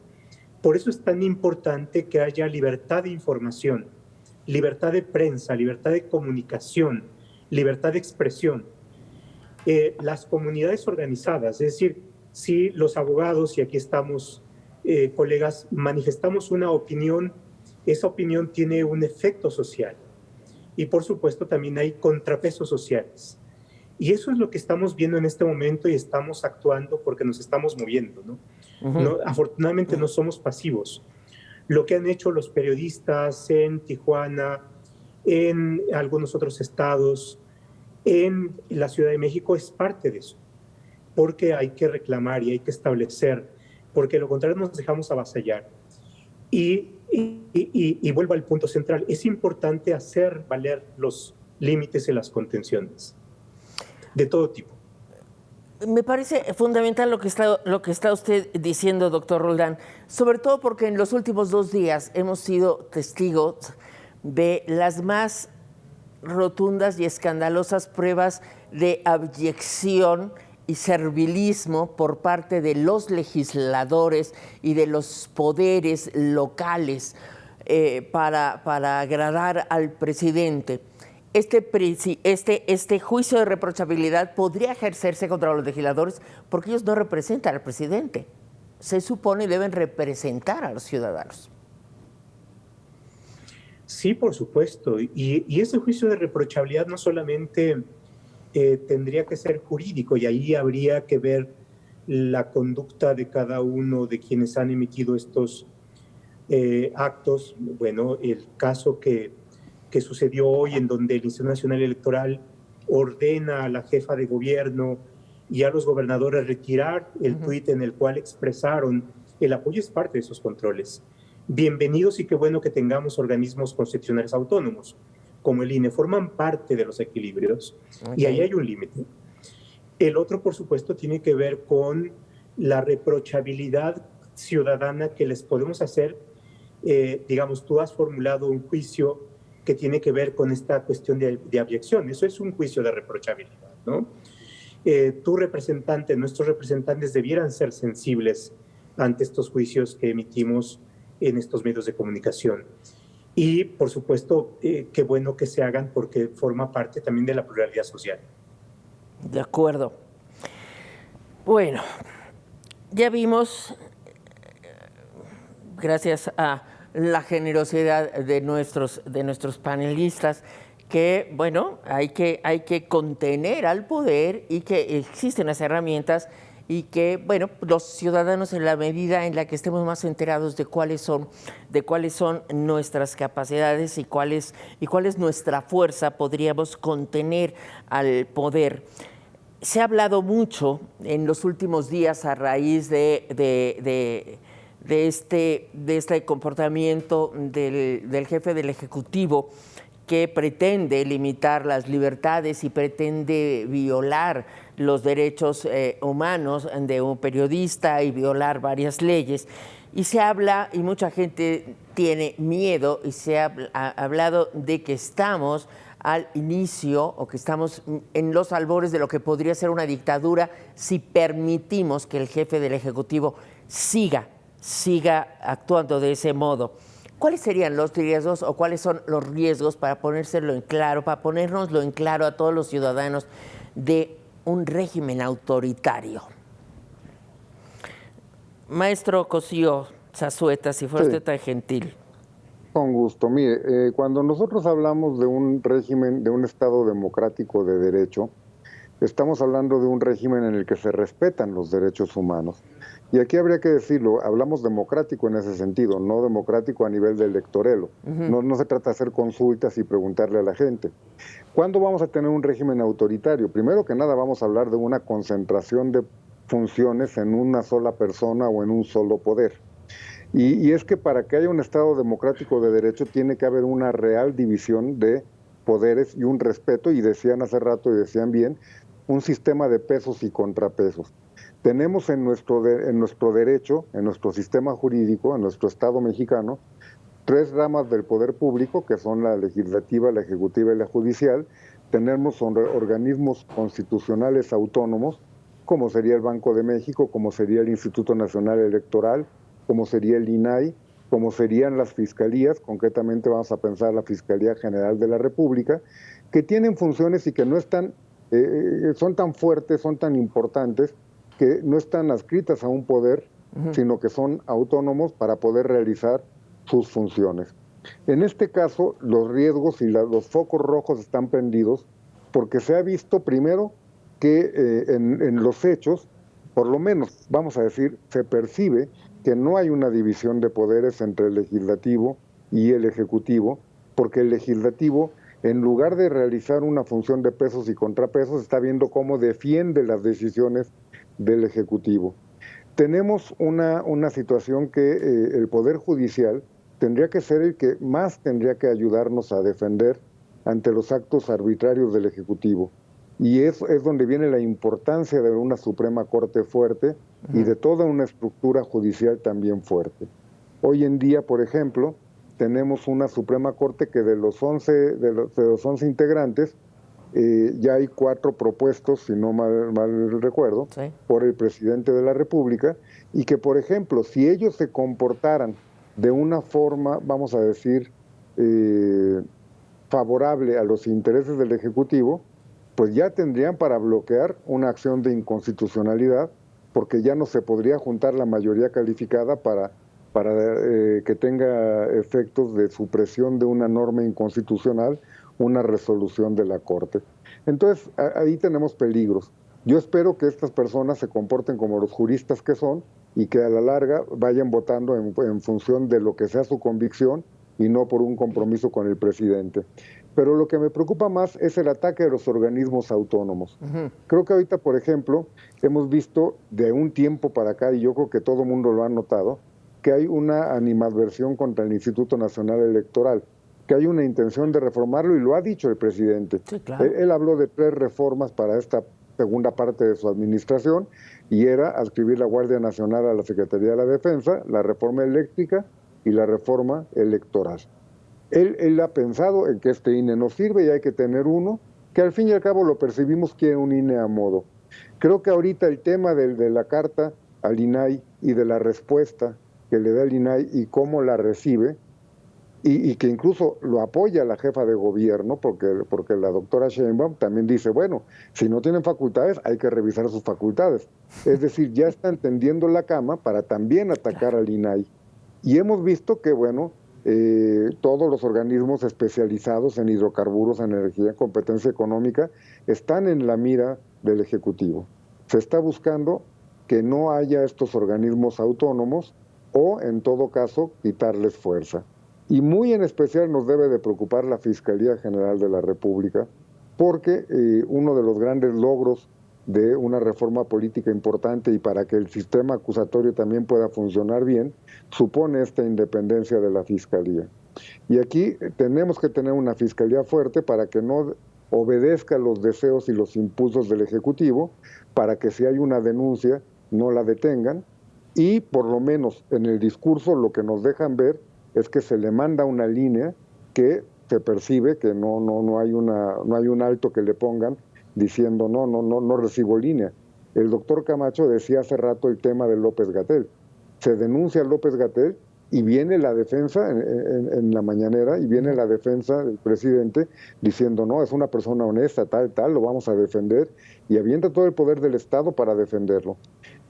Por eso es tan importante que haya libertad de información, libertad de prensa, libertad de comunicación, libertad de expresión. Las comunidades organizadas, es decir, si los abogados, y aquí estamos, colegas, manifestamos una opinión, esa opinión tiene un efecto social. Y por supuesto también hay contrapesos sociales. Y eso es lo que estamos viendo en este momento y estamos actuando porque nos estamos moviendo, ¿no? No, afortunadamente no somos pasivos. Lo que han hecho los periodistas en Tijuana, en algunos otros estados, en la Ciudad de México es parte de eso, porque hay que reclamar y hay que establecer, porque de lo contrario nos dejamos avasallar. Y vuelvo al punto central, es importante hacer valer los límites y las contenciones de todo tipo. Me parece fundamental lo que está usted diciendo, doctor Roldán, sobre todo porque en los últimos 2 días hemos sido testigos de las más rotundas y escandalosas pruebas de abyección y servilismo por parte de los legisladores y de los poderes locales para agradar al presidente. Este juicio de reprochabilidad podría ejercerse contra los legisladores porque ellos no representan al presidente. Se supone deben representar a los ciudadanos. Sí, por supuesto. Y ese juicio de reprochabilidad no solamente tendría que ser jurídico, y ahí habría que ver la conducta de cada uno de quienes han emitido estos actos. Bueno, el caso que sucedió hoy, en donde el Instituto Nacional Electoral ordena a la jefa de gobierno y a los gobernadores retirar el tuit en el cual expresaron el apoyo, es parte de esos controles. Bienvenidos y qué bueno que tengamos organismos constitucionales autónomos, como el INE, forman parte de los equilibrios, y ahí hay un límite. El otro, por supuesto, tiene que ver con la reprochabilidad ciudadana que les podemos hacer. Digamos, tú has formulado un juicio que tiene que ver con esta cuestión de abyección. Eso es un juicio de reprochabilidad, ¿no? Tu representante, nuestros representantes debieran ser sensibles ante estos juicios que emitimos en estos medios de comunicación. Y, por supuesto, qué bueno que se hagan porque forma parte también de la pluralidad social. De acuerdo. Bueno, ya vimos, gracias a la generosidad de nuestros panelistas, que, bueno, hay que contener al poder y que existen las herramientas y que, bueno, los ciudadanos, en la medida en la que estemos más enterados de cuáles son nuestras capacidades y cuál es nuestra fuerza, podríamos contener al poder. Se ha hablado mucho en los últimos días a raíz de este comportamiento del jefe del Ejecutivo, que pretende limitar las libertades y pretende violar los derechos humanos de un periodista y violar varias leyes. Y se habla, y mucha gente tiene miedo, y se ha hablado de que estamos al inicio o que estamos en los albores de lo que podría ser una dictadura si permitimos que el jefe del Ejecutivo siga actuando de ese modo. ¿Cuáles serían los riesgos o cuáles son los riesgos, para ponérnoslo en claro a todos los ciudadanos, de un régimen autoritario? Maestro Cosío Zazueta, si fuera usted tan gentil. Con gusto. Mire, cuando nosotros hablamos de un régimen, de un Estado democrático de derecho, estamos hablando de un régimen en el que se respetan los derechos humanos. Y aquí habría que decirlo, hablamos democrático en ese sentido, no democrático a nivel de electorelo. No se trata de hacer consultas y preguntarle a la gente. ¿Cuándo vamos a tener un régimen autoritario? Primero que nada vamos a hablar de una concentración de funciones en una sola persona o en un solo poder. Y es que para que haya un Estado democrático de derecho tiene que haber una real división de poderes y un respeto, y decían hace rato y decían bien, un sistema de pesos y contrapesos. Tenemos en nuestro derecho, en nuestro sistema jurídico, en nuestro Estado mexicano, 3 ramas del poder público, que son la legislativa, la ejecutiva y la judicial. Tenemos organismos constitucionales autónomos, como sería el Banco de México, como sería el Instituto Nacional Electoral, como sería el INAI, como serían las fiscalías, concretamente vamos a pensar la Fiscalía General de la República, que tienen funciones y que no están, son tan fuertes, son tan importantes, que no están adscritas a un poder, sino que son autónomos para poder realizar sus funciones. En este caso, los riesgos y los focos rojos están prendidos porque se ha visto primero que en los hechos, por lo menos, vamos a decir, se percibe que no hay una división de poderes entre el legislativo y el ejecutivo, porque el legislativo, en lugar de realizar una función de pesos y contrapesos, está viendo cómo defiende las decisiones del ejecutivo. Tenemos una situación que el Poder Judicial tendría que ser el que más tendría que ayudarnos a defender ante los actos arbitrarios del Ejecutivo. Y es donde viene la importancia de una Suprema Corte fuerte y de toda una estructura judicial también fuerte. Hoy en día, por ejemplo, tenemos una Suprema Corte que de los 11 integrantes, ya hay 4 propuestos, si no mal recuerdo, sí, por el presidente de la República, y que, por ejemplo, si ellos se comportaran de una forma, vamos a decir, favorable a los intereses del Ejecutivo, pues ya tendrían para bloquear una acción de inconstitucionalidad, porque ya no se podría juntar la mayoría calificada para que tenga efectos de supresión de una norma inconstitucional, una resolución de la Corte. Entonces, ahí tenemos peligros. Yo espero que estas personas se comporten como los juristas que son y que a la larga vayan votando en función de lo que sea su convicción y no por un compromiso con el presidente. Pero lo que me preocupa más es el ataque de los organismos autónomos. Creo que ahorita, por ejemplo, hemos visto de un tiempo para acá, y yo creo que todo el mundo lo ha notado, que hay una animadversión contra el Instituto Nacional Electoral, que hay una intención de reformarlo, y lo ha dicho el presidente. Sí, claro. Él habló de 3 reformas para esta segunda parte de su administración, y era adscribir la Guardia Nacional a la Secretaría de la Defensa, la reforma eléctrica y la reforma electoral. Él ha pensado en que este INE no sirve y hay que tener uno, que al fin y al cabo lo percibimos que es un INE a modo. Creo que ahorita el tema de la carta al INAI y de la respuesta que le da el INAI y cómo la recibe, y que incluso lo apoya la jefa de gobierno, porque la doctora Sheinbaum también dice, bueno, si no tienen facultades, hay que revisar sus facultades. Es decir, ya están tendiendo la cama para también atacar al INAI. Y hemos visto que, bueno, todos los organismos especializados en hidrocarburos, energía, competencia económica, están en la mira del Ejecutivo. Se está buscando que no haya estos organismos autónomos o, en todo caso, quitarles fuerza. Y muy en especial nos debe de preocupar la Fiscalía General de la República, porque uno de los grandes logros de una reforma política importante y para que el sistema acusatorio también pueda funcionar bien, supone esta independencia de la Fiscalía. Y aquí tenemos que tener una Fiscalía fuerte para que no obedezca los deseos y los impulsos del Ejecutivo, para que si hay una denuncia no la detengan, y por lo menos en el discurso lo que nos dejan ver es que se le manda una línea que se percibe que no hay un alto que le pongan diciendo no recibo línea. El doctor Camacho decía hace rato el tema de López-Gatell. Se denuncia a López-Gatell y viene la defensa en la mañanera, y viene la defensa del presidente diciendo no, es una persona honesta, tal, lo vamos a defender, y avienta todo el poder del Estado para defenderlo.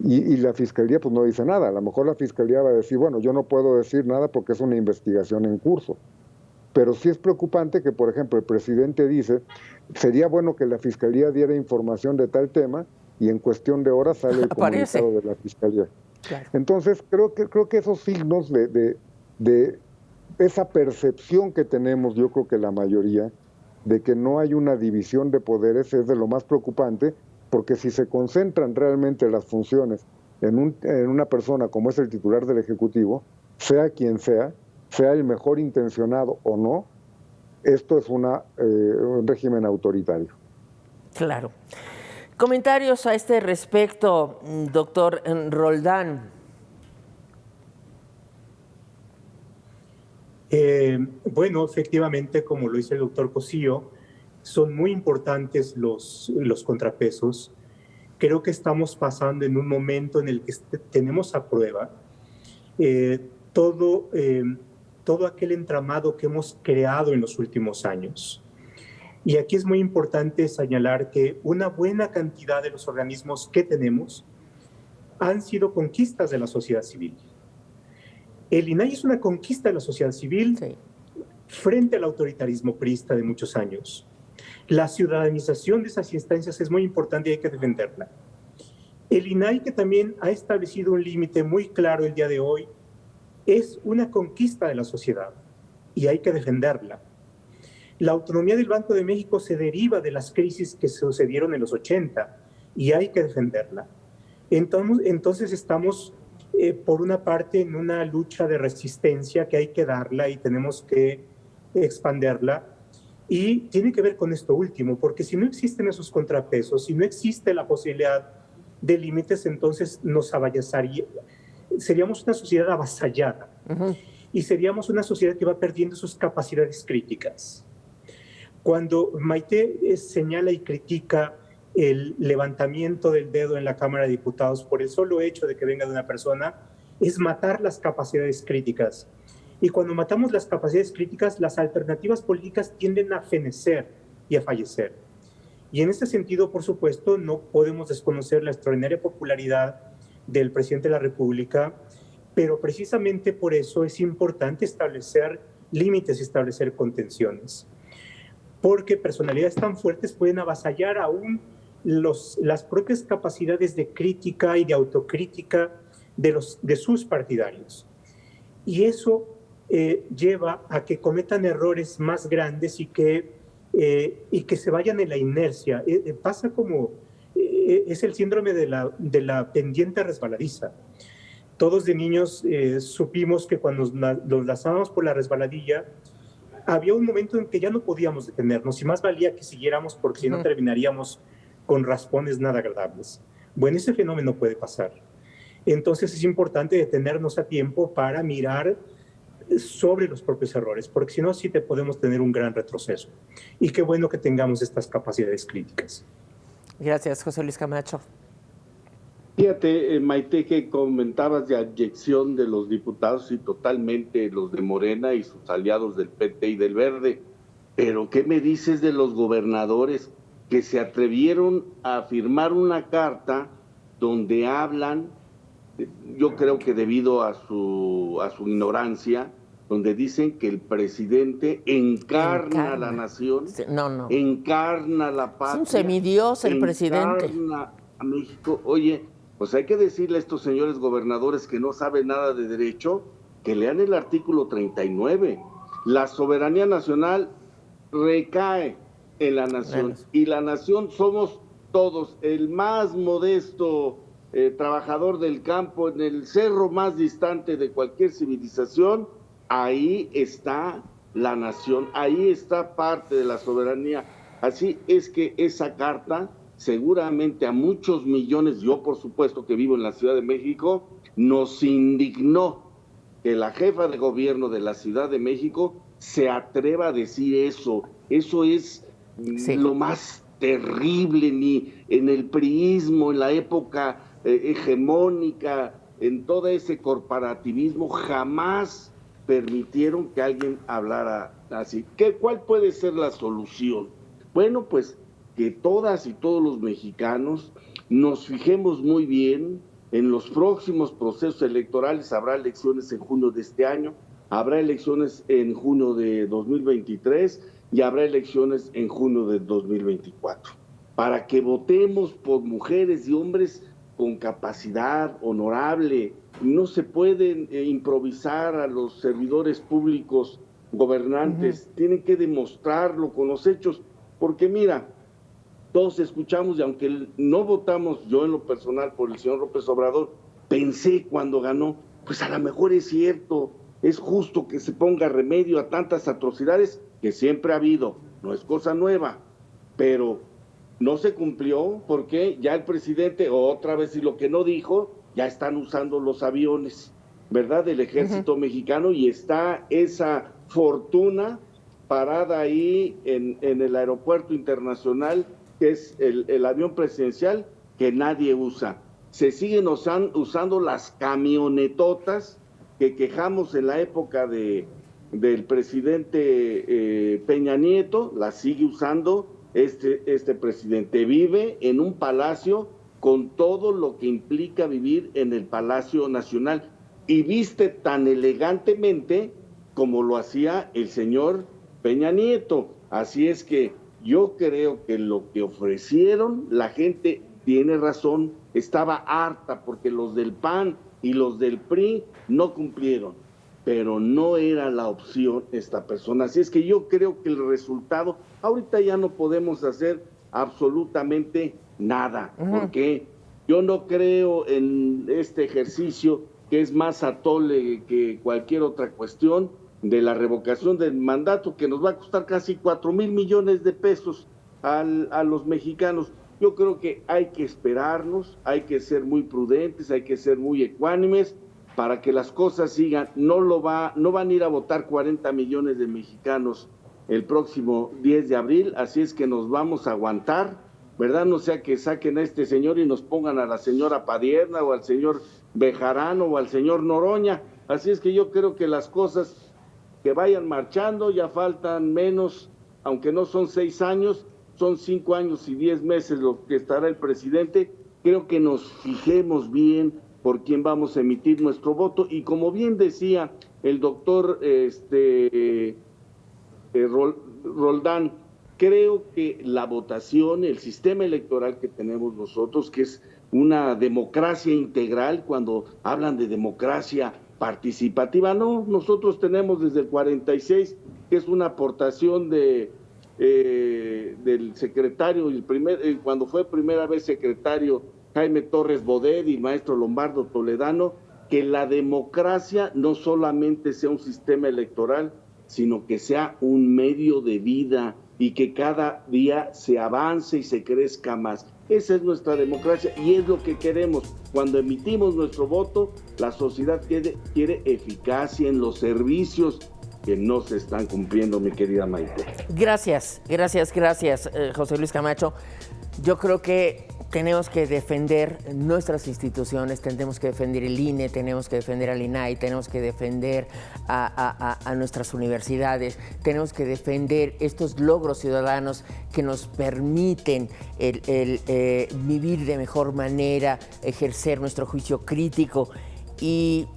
Y la Fiscalía pues no dice nada. A lo mejor la Fiscalía va a decir, bueno, yo no puedo decir nada porque es una investigación en curso. Pero sí es preocupante que, por ejemplo, el presidente dice, sería bueno que la Fiscalía diera información de tal tema, y en cuestión de horas sale el comunicado de la Fiscalía. Claro. Entonces, creo que esos signos de esa percepción que tenemos, yo creo que la mayoría, de que no hay una división de poderes, es de lo más preocupante, porque si se concentran realmente las funciones en una persona como es el titular del Ejecutivo, sea quien sea el mejor intencionado o no, esto es un régimen autoritario. Claro. Comentarios a este respecto, doctor Roldán. Bueno, efectivamente, como lo dice el doctor Cosío, son muy importantes los contrapesos. Creo que estamos pasando en un momento en el que tenemos a prueba todo aquel entramado que hemos creado en los últimos años. Y aquí es muy importante señalar que una buena cantidad de los organismos que tenemos han sido conquistas de la sociedad civil. El INAI es una conquista de la sociedad civil frente al autoritarismo priista de muchos años. La ciudadanización de esas instancias es muy importante y hay que defenderla. El INAI, que también ha establecido un límite muy claro el día de hoy, es una conquista de la sociedad y hay que defenderla. La autonomía del Banco de México se deriva de las crisis que sucedieron en los 80 y hay que defenderla. Entonces estamos, por una parte, en una lucha de resistencia que hay que darla y tenemos que expanderla. Y tiene que ver con esto último, porque si no existen esos contrapesos, si no existe la posibilidad de límites, entonces seríamos una sociedad avasallada. Y seríamos una sociedad que va perdiendo sus capacidades críticas. Cuando Maite señala y critica el levantamiento del dedo en la Cámara de Diputados por el solo hecho de que venga de una persona, es matar las capacidades críticas. Y cuando matamos las capacidades críticas, las alternativas políticas tienden a fenecer y a fallecer. Y en este sentido, por supuesto, no podemos desconocer la extraordinaria popularidad del presidente de la República, pero precisamente por eso es importante establecer límites y establecer contenciones. Porque personalidades tan fuertes pueden avasallar aún las propias capacidades de crítica y de autocrítica de sus partidarios. Y eso lleva a que cometan errores más grandes y que se vayan en la inercia. Pasa como, es el síndrome de la pendiente resbaladiza. Todos de niños supimos que cuando nos lanzábamos por la resbaladilla, había un momento en que ya no podíamos detenernos y más valía que siguiéramos porque si no terminaríamos con raspones nada agradables. Bueno, ese fenómeno puede pasar. Entonces es importante detenernos a tiempo para mirar sobre los propios errores, porque si no, sí podemos tener un gran retroceso. Y qué bueno que tengamos estas capacidades críticas. Gracias, José Luis Camacho. Fíjate, Maite, que comentabas de abyección de los diputados y totalmente los de Morena y sus aliados del PT y del Verde. Pero ¿qué me dices de los gobernadores que se atrevieron a firmar una carta donde hablan, yo creo que debido a su ignorancia, donde dicen que el presidente encarna a la nación, encarna a la patria, es un semidios el presidente, encarna a México? Oye, pues hay que decirle a estos señores gobernadores que no saben nada de derecho, que lean el artículo 39. La soberanía nacional recae en la nación, y la nación somos todos. El más modesto trabajador del campo, en el cerro más distante de cualquier civilización, ahí está la nación, ahí está parte de la soberanía. Así es que esa carta, seguramente a muchos millones, yo por supuesto que vivo en la Ciudad de México, nos indignó que la jefa de gobierno de la Ciudad de México se atreva a decir eso. Eso es lo más terrible. Ni en el priismo, en la época hegemónica, en todo ese corporativismo, jamás permitieron que alguien hablara así. ¿Cuál puede ser la solución? Bueno, pues que todas y todos los mexicanos nos fijemos muy bien en los próximos procesos electorales. Habrá elecciones en junio de este año, habrá elecciones en junio de 2023 y habrá elecciones en junio de 2024, para que votemos por mujeres y hombres con capacidad honorable. No se pueden improvisar a los servidores públicos gobernantes, tienen que demostrarlo con los hechos, porque mira, todos escuchamos, y aunque no votamos, yo en lo personal, por el señor López Obrador, pensé cuando ganó, pues a lo mejor es cierto, es justo que se ponga remedio a tantas atrocidades que siempre ha habido, no es cosa nueva, pero no se cumplió porque ya el presidente, otra vez, y lo que no dijo, ya están usando los aviones, ¿verdad?, del ejército mexicano, y está esa fortuna parada ahí en el aeropuerto internacional, que es el avión presidencial, que nadie usa. Se siguen usando las camionetotas que quejamos en la época del presidente Peña Nieto, las sigue usando este presidente. Vive en un palacio con todo lo que implica vivir en el Palacio Nacional, y viste tan elegantemente como lo hacía el señor Peña Nieto. Así es que yo creo que lo que ofrecieron, la gente tiene razón, estaba harta porque los del PAN y los del PRI no cumplieron, pero no era la opción esta persona. Así es que yo creo que el resultado, ahorita ya no podemos hacer absolutamente nada, porque yo no creo en este ejercicio que es más atole que cualquier otra cuestión de la revocación del mandato, que nos va a costar casi 4,000 millones de pesos a los mexicanos. Yo creo que hay que esperarnos, hay que ser muy prudentes, hay que ser muy ecuánimes para que las cosas sigan. No van a ir a votar 40 millones de mexicanos el próximo 10 de abril, así es que nos vamos a aguantar, ¿verdad? No sea que saquen a este señor y nos pongan a la señora Padierna o al señor Bejarano o al señor Noroña. Así es que yo creo que las cosas que vayan marchando, ya faltan menos, aunque no son 6 años, son 5 años y 10 meses lo que estará el presidente. Creo que nos fijemos bien por quién vamos a emitir nuestro voto, y como bien decía el doctor Roldán, creo que la votación, el sistema electoral que tenemos nosotros, que es una democracia integral, cuando hablan de democracia participativa, no, nosotros tenemos desde el 46, que es una aportación del secretario, cuando fue primera vez secretario Jaime Torres Bodet y maestro Lombardo Toledano, que la democracia no solamente sea un sistema electoral, sino que sea un medio de vida y que cada día se avance y se crezca más. Esa es nuestra democracia y es lo que queremos. Cuando emitimos nuestro voto, la sociedad quiere eficacia en los servicios que no se están cumpliendo, mi querida Maite. Gracias, José Luis Camacho. Yo creo que tenemos que defender nuestras instituciones, tenemos que defender el INE, tenemos que defender al INAI, tenemos que defender a nuestras universidades, tenemos que defender estos logros ciudadanos que nos permiten vivir de mejor manera, ejercer nuestro juicio crítico y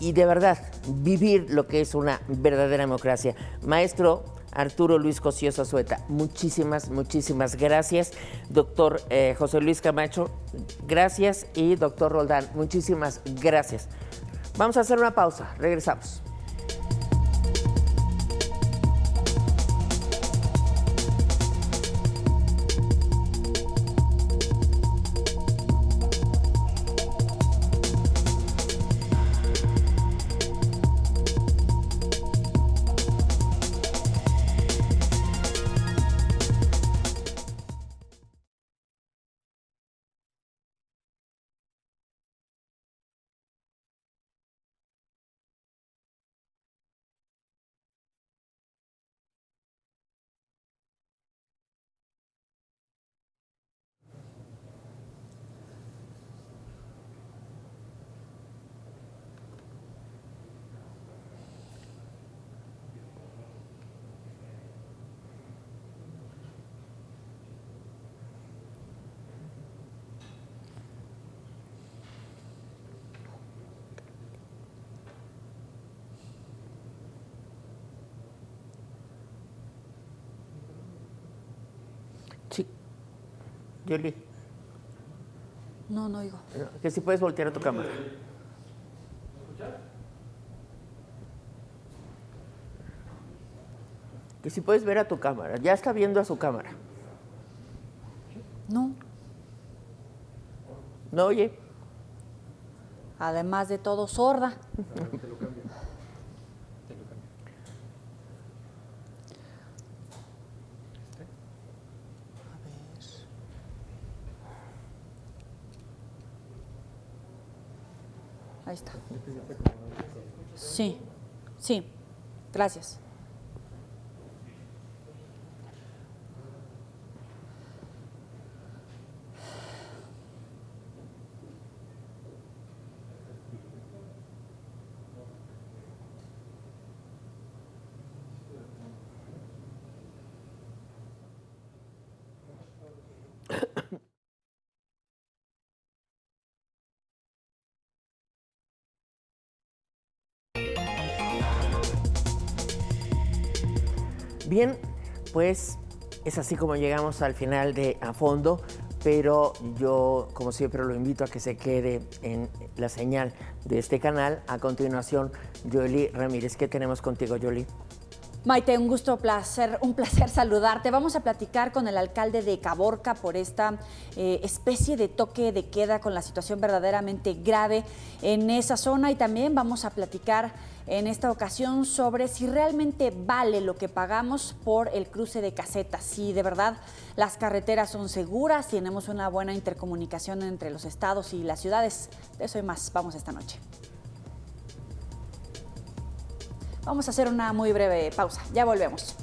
de verdad vivir lo que es una verdadera democracia. Maestro Arturo Luis Cosío Zazueta, muchísimas gracias. Doctor José Luis Camacho, gracias. Y doctor Roldán, muchísimas gracias. Vamos a hacer una pausa, regresamos. Sí. Yoli. No oigo. Que si puedes voltear a tu cámara. Que si puedes ver a tu cámara. Ya está viendo a su cámara. No. ¿No oye? Además de todo, sorda. Te lo cambio. Ahí está. Sí, gracias. Bien, pues es así como llegamos al final de A Fondo, pero yo, como siempre, lo invito a que se quede en la señal de este canal. A continuación, Yoli Ramírez. ¿Qué tenemos contigo, Yoli? Maite, un placer saludarte. Vamos a platicar con el alcalde de Caborca por esta especie de toque de queda con la situación verdaderamente grave en esa zona, y también vamos a platicar en esta ocasión sobre si realmente vale lo que pagamos por el cruce de casetas, si de verdad las carreteras son seguras, si tenemos una buena intercomunicación entre los estados y las ciudades. De eso y más vamos esta noche. Vamos a hacer una muy breve pausa. Ya volvemos.